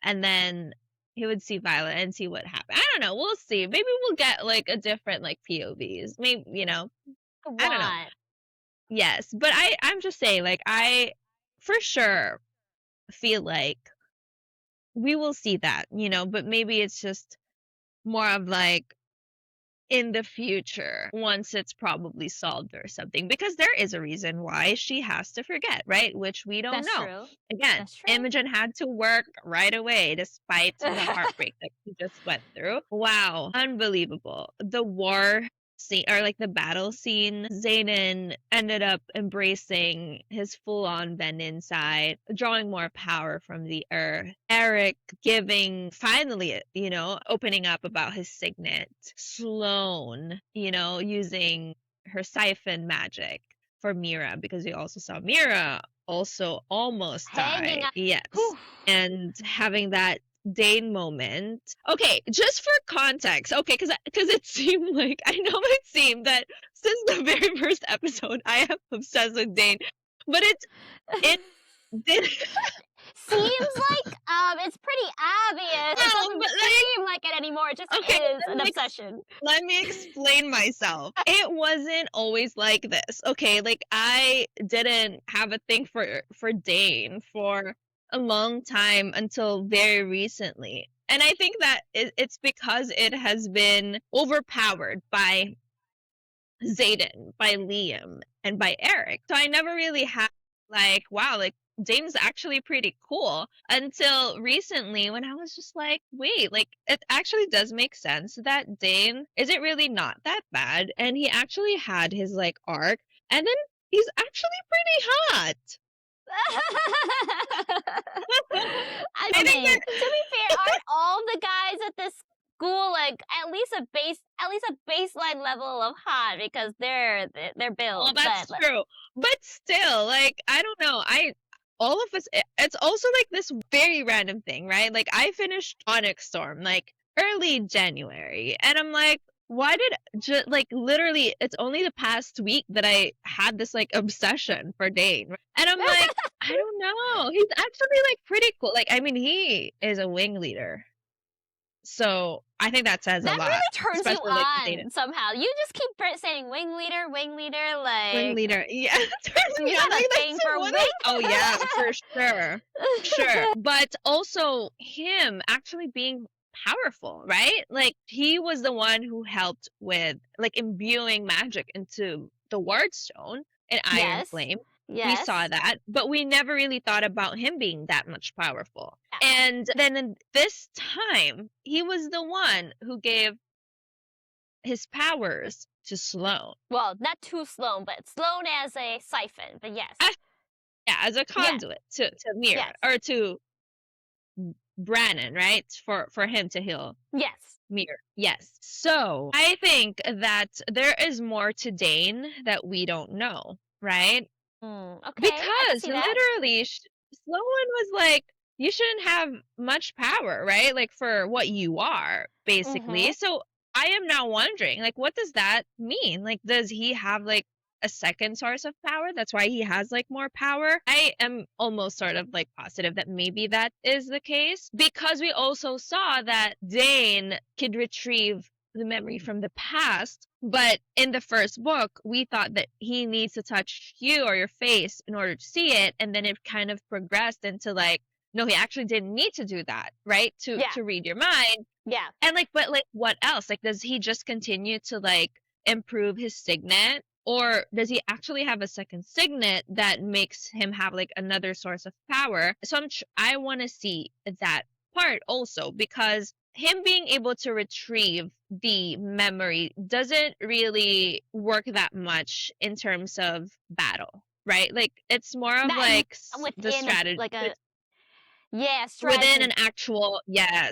and then he would see Violet and see what happened. I don't know. We'll see. Maybe we'll get like a different like POVs. Maybe I don't know. Yes, but I'm just saying, like, I for sure feel like we will see that, but maybe it's just more of like in the future once it's probably solved or something, because there is a reason why she has to forget, right? Which we don't That's know. true. Again, That's true. Imogen had to work right away despite the heartbreak that she just went through. Wow, unbelievable. The war scene, or like the battle scene, Xaden ended up embracing his full-on Venin side, drawing more power from the earth. Eric giving, finally, opening up about his signet. Sloane, using her siphon magic for Mira, because we also saw Mira also almost Hanging die. on- Yes. Whew. And having that Dane moment. Okay, just for context, okay, because it seemed like, I know it seemed that since the very first episode I am obsessed with Dane, but it did Seems like it's pretty obvious. It doesn't but seem like it anymore. It just is an obsession. Let me explain myself. It wasn't always like this. Okay, like I didn't have a thing for Dane for a long time until very recently. And I think that it's because it has been overpowered by Xaden, by Liam, and by Eric. So I never really had like, wow, like Dane's actually pretty cool until recently, when I was just like, wait, like it actually does make sense that Dane isn't really not that bad, and he actually had his like arc, and then he's actually pretty hot. I mean, to be fair, aren't all the guys at this school like at least a baseline level of hot, because they're built? Well, that's true, but still, like, I don't know. All of us, it's also like this very random thing, right? Like I finished Onyx Storm like early January, and I'm like, why did like literally it's only the past week that I had this like obsession for Dane, and I'm like, I don't know, he's actually like pretty cool. Like, I mean, he is a wing leader, so I think that says a lot. That really turns you like, on somehow. You just keep saying wing leader, like wing leader. Yeah, turns me on. Like, thing for wing. Oh yeah, for sure. But also him actually being powerful, right? Like he was the one who helped with like imbuing magic into the Ward Stone and Iron Flame. Yes. We saw that, but we never really thought about him being that much powerful. And then this time, he was the one who gave his powers to Sloane. Well, not to Sloane, but Sloane as a siphon, but yes. As a conduit to Mira, or to Brannon, right? For him to heal. Yes. Mira. Yes. So I think that there is more to Dane that we don't know, right? Okay. Because literally, Sloane was like, you shouldn't have much power, right? Like for what you are, basically. So I am now wondering, like, what does that mean? Like, does he have like a second source of power? That's why he has like more power. I am almost sort of like positive that maybe that is the case, because we also saw that Dane could retrieve the memory from the past, but in the first book we thought that he needs to touch you or your face in order to see it, and then it kind of progressed into like, no, he actually didn't need to do that, right? To read your mind. Yeah. And like, but like, what else? Like, does he just continue to like improve his signet, or does he actually have a second signet that makes him have like another source of power? So I want to see that part also, because him being able to retrieve the memory doesn't really work that much in terms of battle, right? Like it's more of like the strategy, like a strategy within an actual Yeah.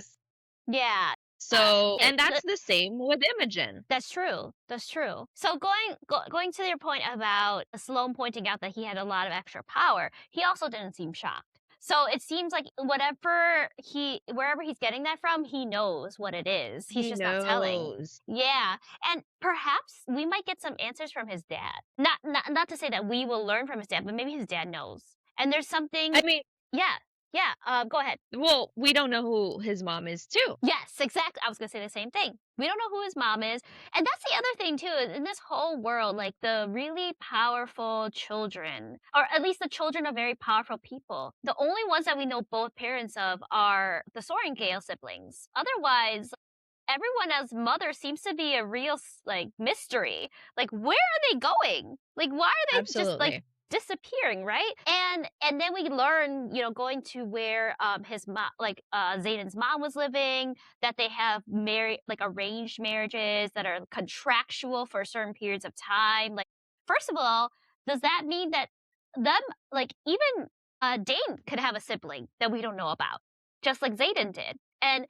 So and that's the same with Imogen. That's true. So going to your point about Sloane pointing out that he had a lot of extra power, he also didn't seem shocked. So it seems like wherever he's getting that from, he knows what it is. He's He just not telling. knows. Yeah. And perhaps we might get some answers from his dad. Not to say that we will learn from his dad, but maybe his dad knows. And there's something. I mean, Yeah. Yeah. Go ahead. well, we don't know who his mom is too. Yes, exactly. I was gonna say the same thing. We don't know who his mom is. And that's the other thing too, in this whole world, like the really powerful children, or at least the children of very powerful people, the only ones that we know both parents of are the Soaring Gale siblings. Otherwise, everyone as mother seems to be a real like mystery. Like where are they going? Like why are they just like Absolutely. disappearing, right? And then we learn, going to where his mom, like Zayden's mom was living, that they have arranged marriages that are contractual for certain periods of time. Like, first of all, does that mean that them, like even Dane could have a sibling that we don't know about, just like Zayden did? And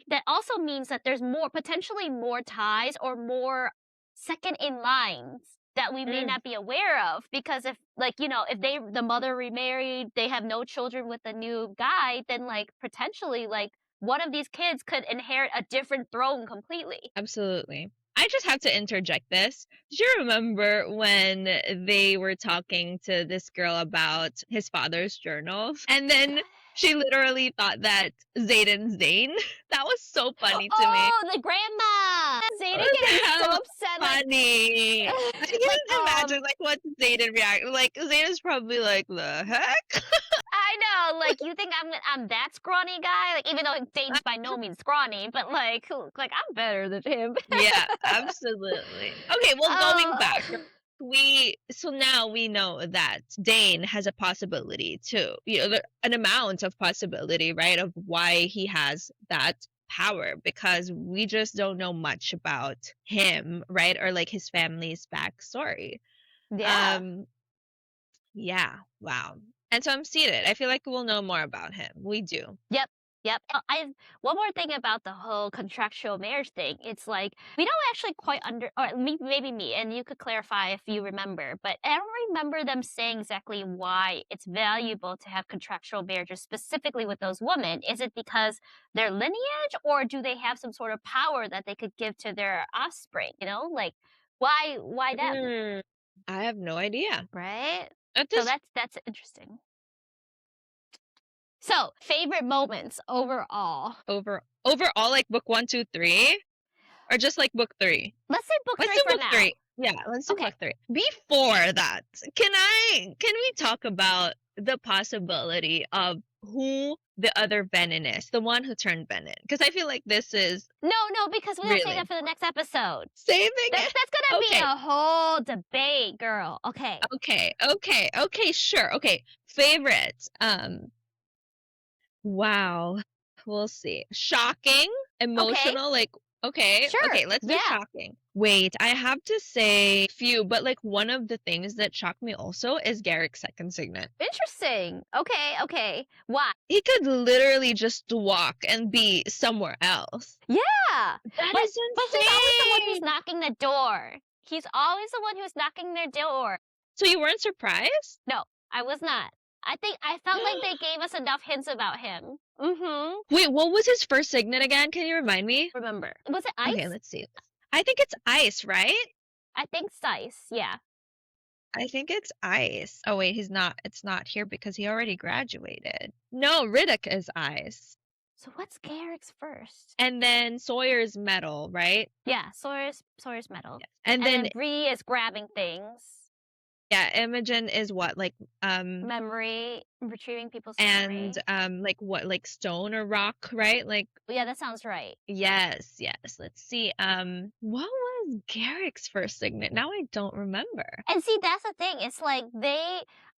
that also means that there's potentially more ties or more second in lines that we may Mm, not be aware of, because if the mother remarried, they have no children with the new guy, then like potentially like one of these kids could inherit a different throne completely. absolutely. I just have to interject this. Do you remember when they were talking to this girl about his father's journals? And then she literally thought that Zayden's Zane. That was so funny to me. Oh, the grandma! Zayden getting so Hella upset, funny. I like, can imagine like what Zayden react. Like Zayden's probably like, the heck? I know, like you think I'm that scrawny guy? Like even though Zayden's by no means scrawny, but like I'm better than him. Yeah, absolutely. Okay, well, going back, Oh. so now we know that Dane has a possibility too, an amount of possibility, right, of why he has that power, because we just don't know much about him, right, or like his family's backstory. Yeah. Um, yeah, wow. And so I'm seated. I feel like we'll know more about him. We do. Yep. Yep. I one more thing about the whole contractual marriage thing. It's like we don't actually quite or maybe me, and you could clarify if you remember, but I don't remember them saying exactly why it's valuable to have contractual marriages specifically with those women. Is it because their lineage, or do they have some sort of power that they could give to their offspring? Like why them? Mm, I have no idea. Right? At So this that's interesting. So, favorite moments overall. overall, like book 1, 2, 3, or just like book 3? Let's say book Let's 3 do for book now. 3. Yeah, let's do Okay. book 3. Before that, can we talk about the possibility of who the other Venin is, the one who turned Venin? Because I feel like this is No, because we gotta save really that for the next episode. saving That's it. gonna be Okay, a whole debate, girl. Okay. okay, sure. Okay, favorites. Wow. We'll see. Shocking, emotional, like, okay, Sure. let's do Yeah. shocking. Wait, I have to say few, but like one of the things that shocked me also is Garrick's second signet. Interesting. Okay. Why? He could literally just walk and be somewhere else. Yeah. That But is he's always the one who's insane. knocking the door. He's always the one who's knocking their door. So you weren't surprised? No, I was not. I felt like they gave us enough hints about him. Mm-hmm. Wait, what was his first signet again? Can you remind me? Remember. Was it ice? Okay, let's see. I think it's ice, right? I think ice, yeah. I think it's ice. Oh wait, it's not here because he already graduated. No, Riddick is ice. So what's Garrick's first? And then Sawyer's metal, right? Yeah, Sawyer's metal. Yes. And And then then Bree is grabbing things. yeah, Imogen is what? Like Memory, retrieving people's memory. and like what, like stone or rock, right? Like Yeah, that sounds right. yes. Let's see. What was Garrick's first signet? Now I don't remember. And see, that's the thing. It's like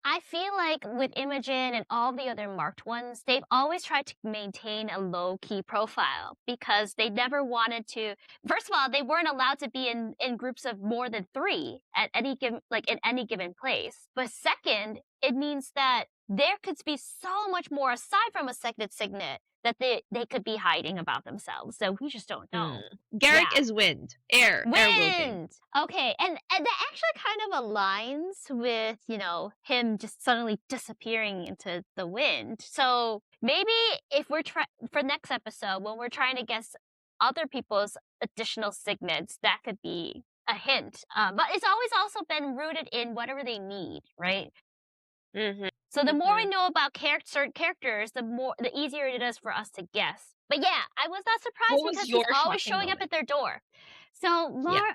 I feel like with Imogen and all the other marked ones, they've always tried to maintain a low-key profile because they never wanted to. First of all, they weren't allowed to be in groups of more than 3 at any given, like in any given place. But second, it means that there could be so much more aside from a signet that they could be hiding about themselves. So we just don't know. Garrick Yeah. is wind, air woven. Wind. Okay, and that actually kind of aligns with, you know, him just suddenly disappearing into the wind. So maybe if we're for next episode, when we're trying to guess other people's additional signets, that could be a hint. But it's always also been rooted in whatever they need, right? So the more we know about certain characters, the easier it is for us to guess. But yeah, I was not surprised What was because your he's always shocking showing up moment? at their door. So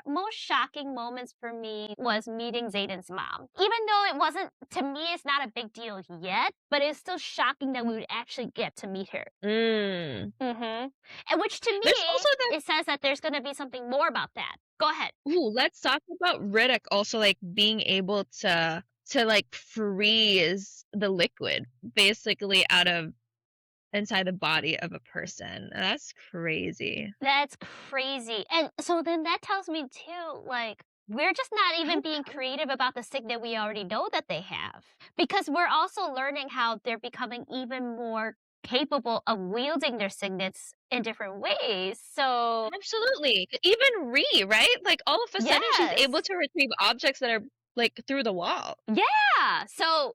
most shocking moments for me was meeting Zayden's mom. Even though it wasn't, to me, it's not a big deal yet, but it's still shocking that we would actually get to meet her. And which to me, There's also that. it says that there's going to be something more about that. Go ahead. Ooh, let's talk about Riddick also like being able to like freeze the liquid basically out of inside the body of a person. That's crazy. That's crazy. And so then that tells me too, like, we're just not even being creative about the signet we already know that they have. Because we're also learning how they're becoming even more capable of wielding their signets in different ways. So Absolutely. Even Ree, right? Like all of a sudden she's able to retrieve objects that are like through the wall. Yeah. So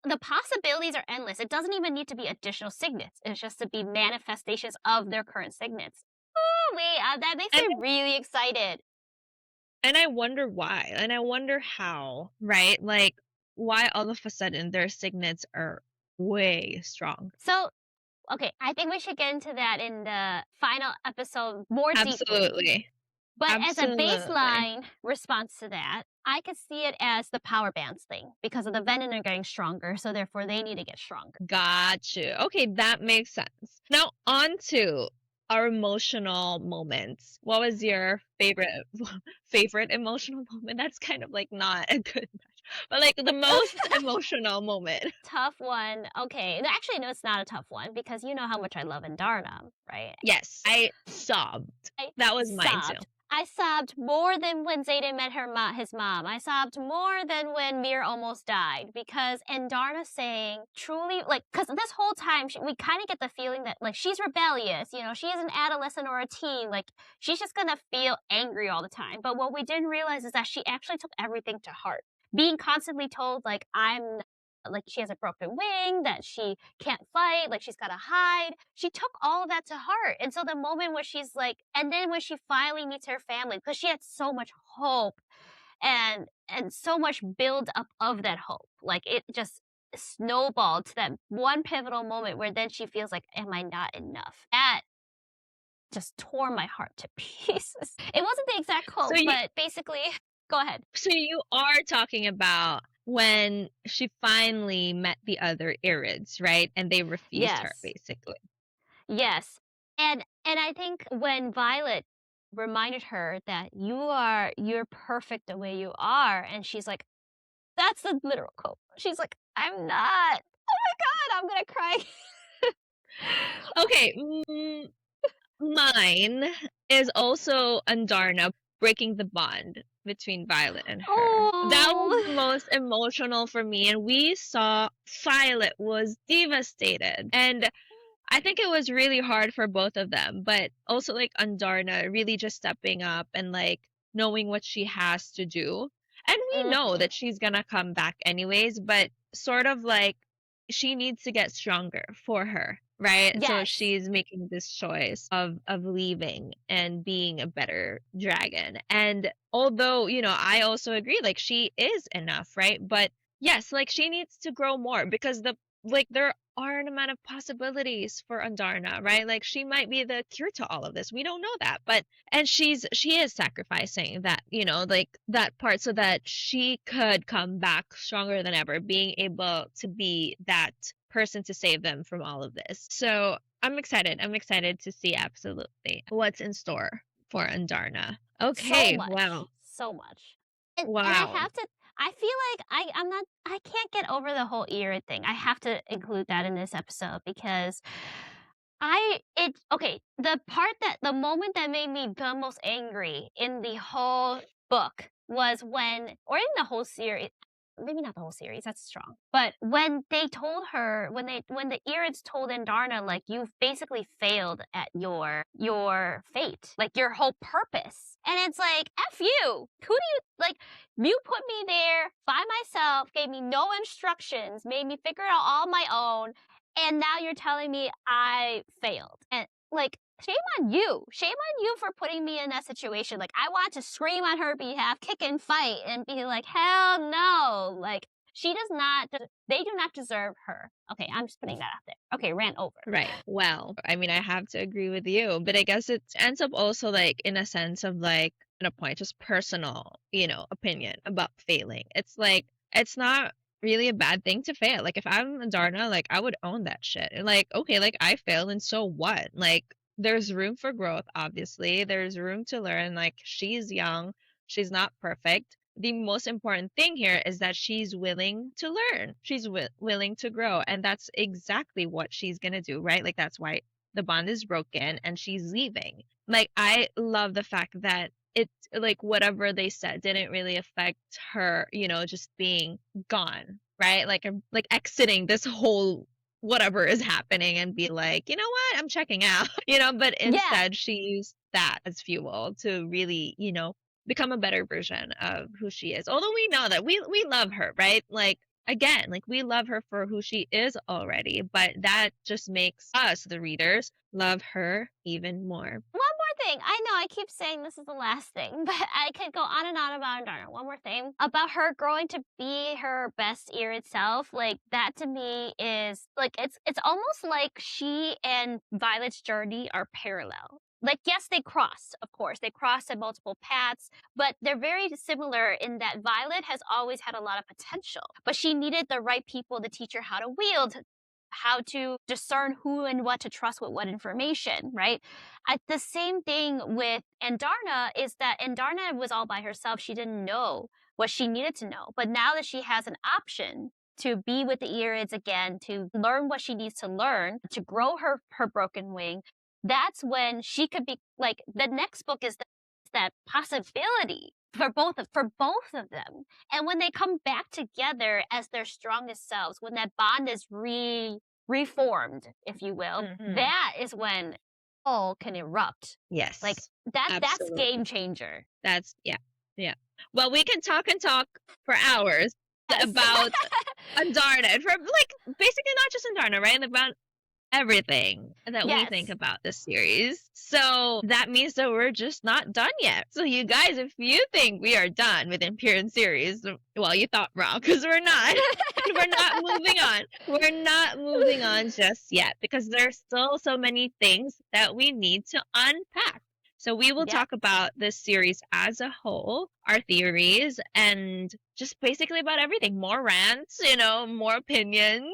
the possibilities are endless. It doesn't even need to be additional signets. It's just to be manifestations of their current signets. Ooh, that makes me really excited. And I wonder why. And I wonder how, right? Like why all of a sudden their signets are way strong. So okay, I think we should get into that in the final episode more deeply. Absolutely. But as a baseline response to that, I could see it as the power bands thing because of the Venin are getting stronger, so therefore they need to get stronger. Got you. Okay, that makes sense. Now on to our emotional moments. What was your favorite emotional moment? That's kind of like not a good match, but like the most emotional moment. Tough one. Okay, actually, no, it's not a tough one because you know how much I love Andarna, right? Yes, I sobbed. That was mine too. I sobbed more than when Zayden met his mom. I sobbed more than when Mir almost died because Andarna saying truly, like, because this whole time we kind of get the feeling that like she's rebellious, you know, she is an adolescent or a teen, like she's just gonna feel angry all the time. But what we didn't realize is that she actually took everything to heart. Being constantly told like like she has a broken wing, that she can't fight, like she's gotta hide. She took all of that to heart. And so the moment where she's like, and then when she finally meets her family, because she had so much hope and so much build up of that hope, like it just snowballed to that one pivotal moment where then she feels like, am I not enough? That just tore my heart to pieces. It wasn't the exact quote, but basically, go ahead. So you are talking about when she finally met the other Irids, right? And they refused her, basically. Yes. And I think when Violet reminded her that you're perfect the way you are, and she's like, that's the literal quote. She's like, I'm not. Oh my God, I'm gonna cry. Okay, mine is also Andarna breaking the bond between Violet and her. That was the most emotional for me, and we saw Violet was devastated, and I think it was really hard for both of them, but also like Andarna really just stepping up and like knowing what she has to do. And we know that she's gonna come back anyways, but sort of like she needs to get stronger for her, right? Yes. So she's making this choice of leaving and being a better dragon. And although, you know, I also agree, like she is enough, right? But yes, like she needs to grow more because there are an amount of possibilities for Andarna, right? Like she might be the cure to all of this. We don't know that, but and she is sacrificing that, you know, like that part so that she could come back stronger than ever, being able to be that person to save them from all of this. So I'm excited. I'm excited to see absolutely what's in store for Andarna. Okay, wow. So much. And wow. And I feel like I can't get over the whole Irid thing. I have to include that in this episode because the moment that made me the most angry in the whole book was when, or in the whole series, maybe not the whole series, that's strong. But when they told her, when the Irids told Andarna, like, you've basically failed at your fate, like your whole purpose. And it's like, F you. Who do you, like, you put me there by myself, gave me no instructions, made me figure it out all on my own, and now you're telling me I failed. And like, shame on you. Shame on you for putting me in that situation. Like, I want to scream on her behalf, kick and fight, and be like, hell no. Like, she does not, they do not deserve her. Okay, I'm just putting that out there. Okay, rant over. Right. Well, I mean, I have to agree with you, but I guess it ends up also like in a sense of like, in a point, just personal, opinion about failing. It's like, it's not really a bad thing to fail. Like, if I'm Darna, like, I would own that shit. And like, okay, like, I failed, and so what? Like, there's room for growth, obviously. There's room to learn. Like, she's young, she's not perfect. The most important thing here is that she's willing to learn. She's willing to grow. And that's exactly what she's going to do, right? Like, that's why the bond is broken and she's leaving. Like, I love the fact that it, like, whatever they said didn't really affect her, just being gone, right? Like, exiting this whole whatever is happening and be like, you know what, I'm checking out, but instead she used that as fuel to really, become a better version of who she is. Although we know that we love her, right? Like, again, like, we love her for who she is already, but that just makes us, the readers, love her even more. One more thing. I know I keep saying this is the last thing, but I could go on and on about Andarna. One more thing about her growing to be her best Irid self. Like, that to me is like, it's almost like she and Violet's journey are parallel. Like, yes, they cross, of course. They cross at multiple paths, but they're very similar in that Violet has always had a lot of potential, but she needed the right people to teach her how to wield, how to discern who and what to trust with what information, right? The same thing with Andarna is that Andarna was all by herself. She didn't know what she needed to know. But now that she has an option to be with the Irids again, to learn what she needs to learn, to grow her broken wing, that's when she could be like, the next book is that possibility for both of them. And when they come back together as their strongest selves, when that bond is reformed, if you will, that is when all can erupt. Yes. Like, that's game changer. That's, yeah. Well, we can talk for hours about Andarna, for like basically not just Andarna, right? About everything that we think about this series. So that means that we're just not done yet. So you guys, if you think we are done with Empyrean series, well, you thought wrong, because we're not. We're not moving on. We're not moving on just yet, because there's still so many things that we need to unpack. So we will talk about this series as a whole, our theories, and just basically about everything. More rants, more opinions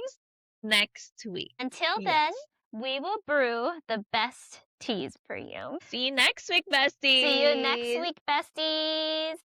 next week. Until then, we will brew the best teas for you. See you next week, besties. See you next week, besties.